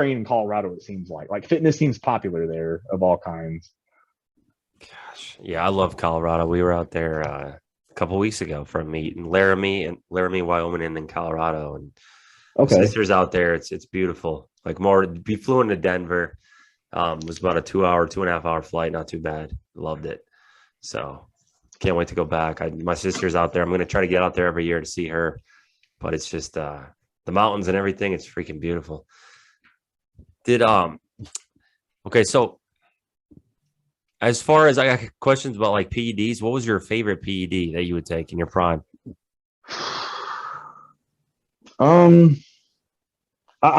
train in Colorado. It seems like fitness seems popular there of all kinds. Gosh, yeah, I love Colorado. We were out there a couple weeks ago for a meet in Laramie, Wyoming, and then Colorado. And my Okay. sister's out there. It's beautiful. Like more, we flew into Denver. Was about a 2 hour, 2.5 hour flight. Not too bad. Loved it. So can't wait to go back. My sister's out there. I'm going to try to get out there every year to see her. But it's just the mountains and everything. It's freaking beautiful. Okay, so as far as I got questions about like PEDs, what was your favorite PED that you would take in your prime? I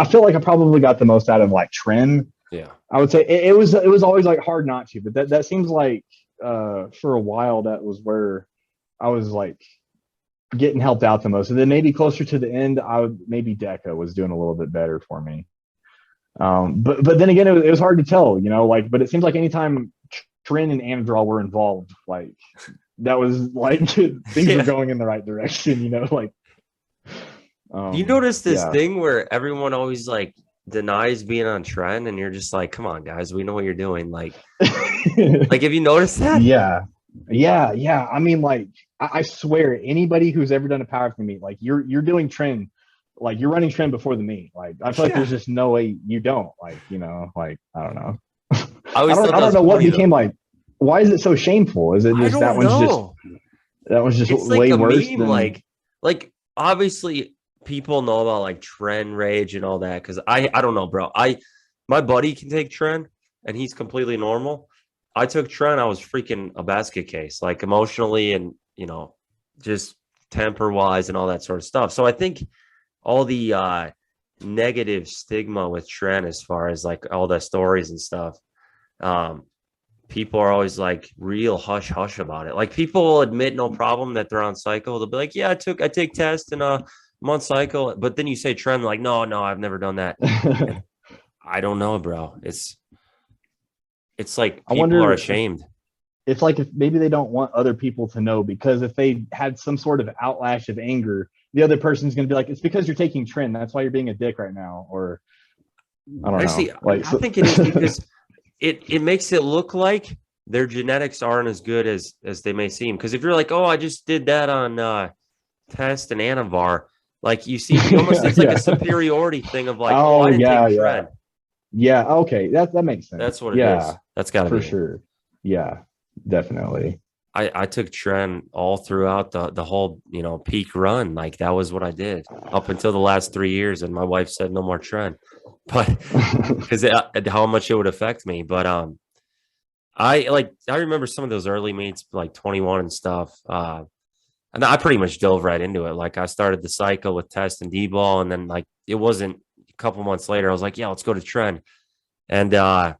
feel like I probably got the most out of like TREN. Yeah. I would say it was always like hard not to, but that seems like for a while that was where I was like getting helped out the most. And then maybe closer to the end, maybe Deca was doing a little bit better for me. But then again, it was hard to tell, but it seems like anytime TREN and Anadrol were involved, like that was like things were going in the right direction, like. You notice this Yeah. thing where everyone always like denies being on TREN, and you're just like, come on, guys, we know what you're doing. Like have you noticed that? Yeah. I mean, like, I swear, anybody who's ever done a powerlifting meet, like you're doing TREN, like you're running TREN before the meet. Like I feel like there's just no way you don't. Like, like I don't know. I don't know what became like. Why is it so shameful? Is it just that one's just it's way like worse meme, than like obviously people know about like TREN rage and all that because I don't know, bro. My buddy can take TREN and he's completely normal. I took TREN, I was freaking a basket case, like emotionally and just temper wise and all that sort of stuff. So I think all the negative stigma with TREN as far as like all the stories and stuff, people are always like real hush hush about it. Like people will admit no problem that they're on cycle. They'll be like, yeah, I take tests and I'm on cycle. But then you say TREN, like, no, I've never done that. And I don't know, bro. It's like people are ashamed. It's like if maybe they don't want other people to know, because if they had some sort of outlash of anger, the other person's going to be like, it's because you're taking TREN. That's why you're being a dick right now. Or I don't know. Like, I think it is because it makes it look like their genetics aren't as good as they may seem. Because if you're like, oh, I just did that on test and Anavar, like you see, almost it's like a superiority thing of like, oh, I didn't take TREN. Yeah. Okay. That makes sense. That's what it is. That's got to be for sure. Yeah, definitely. I took TREN all throughout the whole, peak run. Like that was what I did up until the last 3 years. And my wife said no more TREN, but because how much it would affect me. But I remember some of those early meets like 21 and stuff. And I pretty much dove right into it. Like I started the cycle with test and D-ball, and then like it wasn't a couple months later, I was like, yeah, let's go to TREN. And I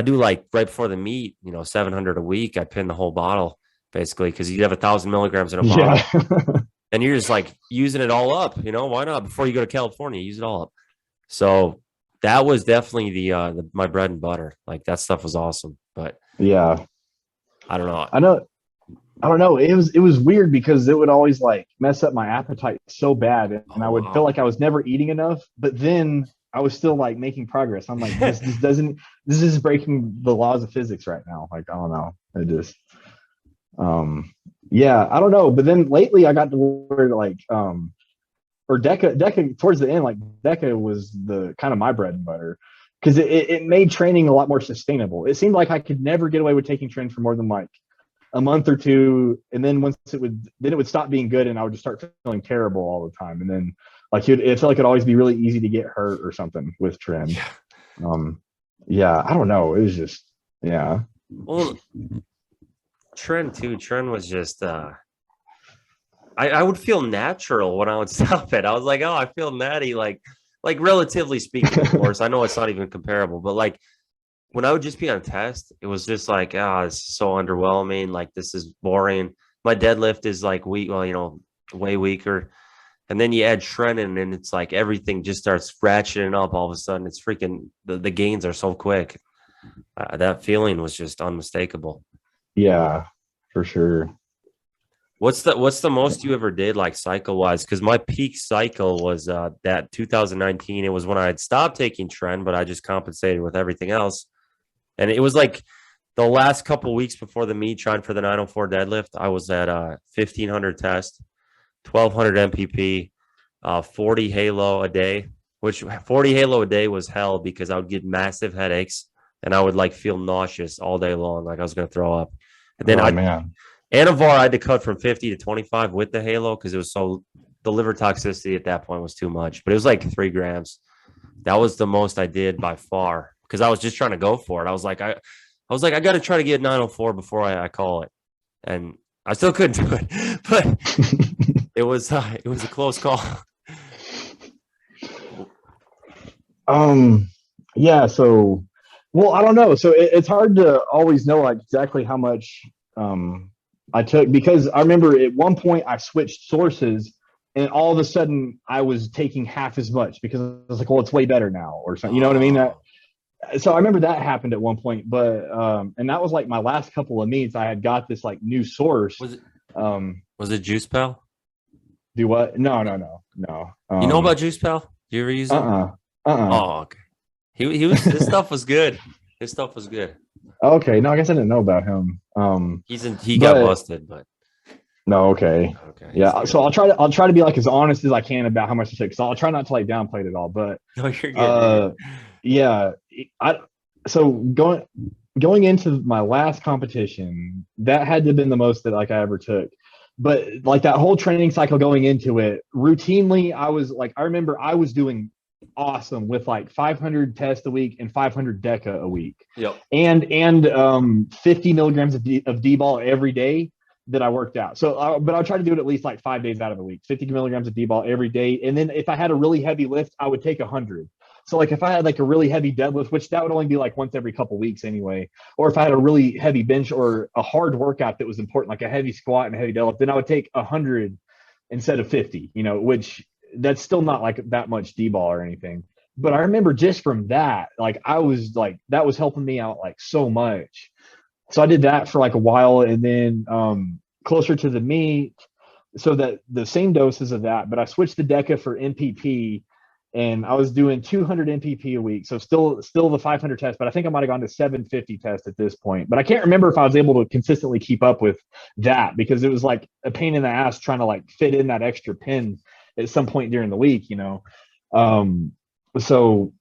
do like right before the meet, 700 a week. I pin the whole bottle basically because you have 1,000 milligrams in a bottle, and you're just like using it all up. Why not? Before you go to California, use it all up. So that was definitely the my bread and butter. Like that stuff was awesome. But yeah, I don't know. I don't know. It was weird because it would always like mess up my appetite so bad, and I would feel like I was never eating enough. But then I was still like making progress. I'm like, this is breaking the laws of physics right now. Like, I don't know. I just, yeah, I don't know. But then lately I got to where like, or Deca towards the end, like Deca was the kind of my bread and butter because it made training a lot more sustainable. It seemed like I could never get away with taking TREN for more than like a month or two, and then once it would stop being good, and I would just start feeling terrible all the time, and then like it felt like it'd always be really easy to get hurt or something with TREN. Yeah, I don't know. It was just Well, TREN too. TREN was just I would feel natural when I would stop it. I was like, oh, I feel natty, like relatively speaking, of course. I know it's not even comparable, but like when I would just be on test, it was just like, this is so underwhelming. Like, this is boring. My deadlift is like weak, way weaker. And then you add TREN in, and it's like everything just starts ratcheting up all of a sudden. It's freaking, the gains are so quick. That feeling was just unmistakable. Yeah, for sure. What's the most you ever did like cycle wise? Because my peak cycle was that 2019. It was when I had stopped taking TREN, but I just compensated with everything else. And it was like the last couple weeks before the meet, trying for the 904 deadlift. I was at 1500 test, 1200 MPP, 40 halo a day, which 40 halo a day was hell because I would get massive headaches and I would like feel nauseous all day long, like I was going to throw up. And then Man. Anavar, I had to cut from 50 to 25 with the halo because it was the liver toxicity at that point was too much, but it was like 3 grams. That was the most I did by far because I was just trying to go for it. I was like, I got to try to get 904 before I call it. And I still couldn't do it, but it was a close call. Yeah. So, well, I don't know. So it's hard to always know like exactly how much I took, because I remember at one point I switched sources and all of a sudden I was taking half as much because I was like, well, it's way better now or something. You know what I mean? So I remember that happened at one point, but and that was like my last couple of meets. I had got this like new source. Was it Juice Pal? Do what? No. You know about Juice Pal? You ever use it? Oh, okay. His stuff was good. His stuff was good. Okay, no, I guess I didn't know about him. He got busted, but no, okay. Yeah, so I'll try to be like as honest as I can about how much I took. So I'll try not to like downplay it all, but no, you're good. Yeah, so going into my last competition, that had to have been the most that like I ever took. But like that whole training cycle going into it, routinely I was like, I remember I was doing awesome with like 500 tests a week and 500 deca a week. Yep. And 50 milligrams of D-ball every day that I worked out. So, but I'll try to do it at least like 5 days out of the week, 50 milligrams of D-ball every day. And then if I had a really heavy lift, I would take 100. So like if I had like a really heavy deadlift, which that would only be like once every couple weeks anyway, or if I had a really heavy bench or a hard workout that was important, like a heavy squat and a heavy deadlift, then I would take 100 instead of 50, you know, which that's still not like that much D-ball or anything. But I remember just from that, like I was like, that was helping me out like so much. So I did that for like a while, and then closer to the meet, so that the same doses of that, but I switched the DECA for MPP, and I was doing 200 MPP a week. So still the 500 test, but I think I might've gone to 750 test at this point, but I can't remember if I was able to consistently keep up with that because it was like a pain in the ass trying to like fit in that extra pin at some point during the week, you know? So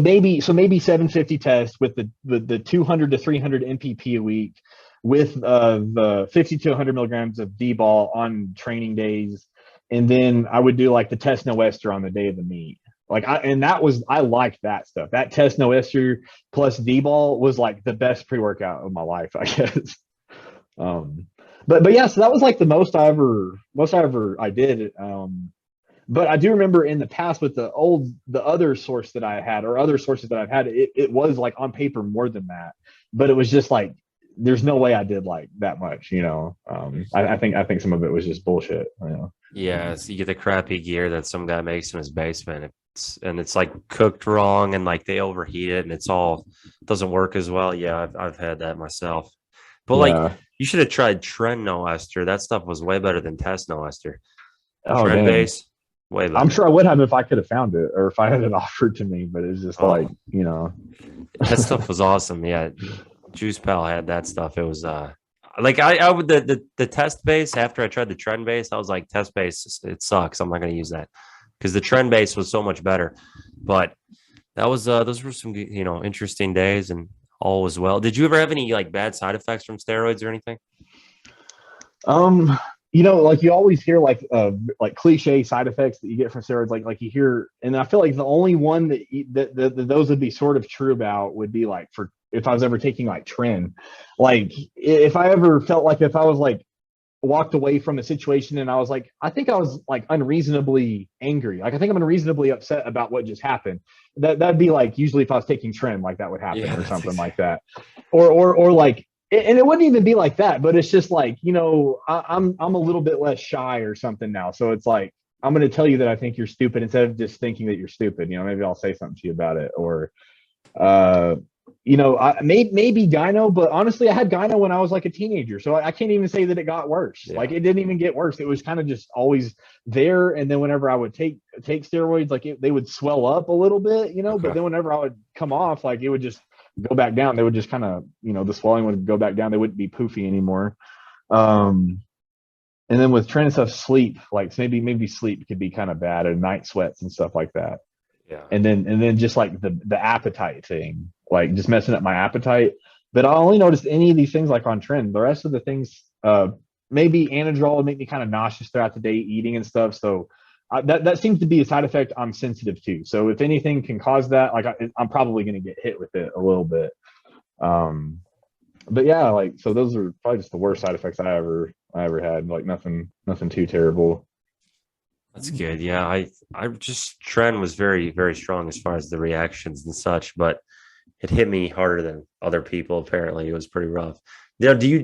maybe 750 test with the 200 to 300 MPP a week with the 50 to 100 milligrams of D-ball on training days. And then I would do like the test no ester on the day of the meet. Like I liked that stuff. That test no ester plus D-ball was like the best pre-workout of my life, I guess. But yeah, so that was like the most I ever did. But I do remember in the past with the other source that I had, or other sources that I've had, it was like on paper more than that, but it was just like, there's no way I did like that much, you know? I think some of it was just bullshit, you know? Yeah, so you get the crappy gear that some guy makes in his basement. It's like cooked wrong and like they overheat it and doesn't work as well. Yeah, I've had that myself. But like you should have tried TREN no ester. That stuff was way better than test no ester. TREN base, way better. I'm sure I would have if I could have found it or if I had it offered to me, but it's just like, you know. That stuff was awesome. Yeah. Juice Pal had that stuff. It was like I would the test base after I tried the TREN base, I was like, test base, it sucks. I'm not gonna use that. Because the TREN base was so much better. But that was those were some, you know, interesting days and all was well. Did you ever have any like bad side effects from steroids or anything? You know, like you always hear like cliche side effects that you get from steroids, like you hear, and I feel like the only one that those would be sort of true about would be like for if I was ever taking like TREN, like if I ever felt like if I was like walked away from a situation and I was like, I think I was like unreasonably angry, like I think I'm unreasonably upset about what just happened. That'd be like usually if I was taking TREN, like that would happen or something like that, or like. And it wouldn't even be like that, but it's just like, you know, I'm a little bit less shy or something now. So it's like, I'm going to tell you that I think you're stupid instead of just thinking that you're stupid. You know, maybe I'll say something to you about it. Or maybe gyno, but honestly, I had gyno when I was like a teenager, so I can't even say that it got worse. Yeah. Like it didn't even get worse. It was kind of just always there. And then whenever I would take steroids, like they would swell up a little bit, Okay. But then whenever I would come off, like it would just go back down. They would just kind of, the swelling would go back down. They wouldn't be poofy anymore. And then with TREN and stuff, sleep, like maybe sleep could be kind of bad, and night sweats and stuff like that. Yeah. And then just like the appetite thing, like just messing up my appetite. But I only noticed any of these things like on TREN. The rest of the things, maybe Anadrol would make me kind of nauseous throughout the day eating and stuff. So that seems to be a side effect I'm sensitive to. So if anything can cause that, like I'm probably going to get hit with it a little bit. But yeah, like, so those are probably just the worst side effects I ever had. Like nothing too terrible. That's good. Yeah, I just TREN was very, very strong as far as the reactions and such, but it hit me harder than other people. Apparently, it was pretty rough. Now, do you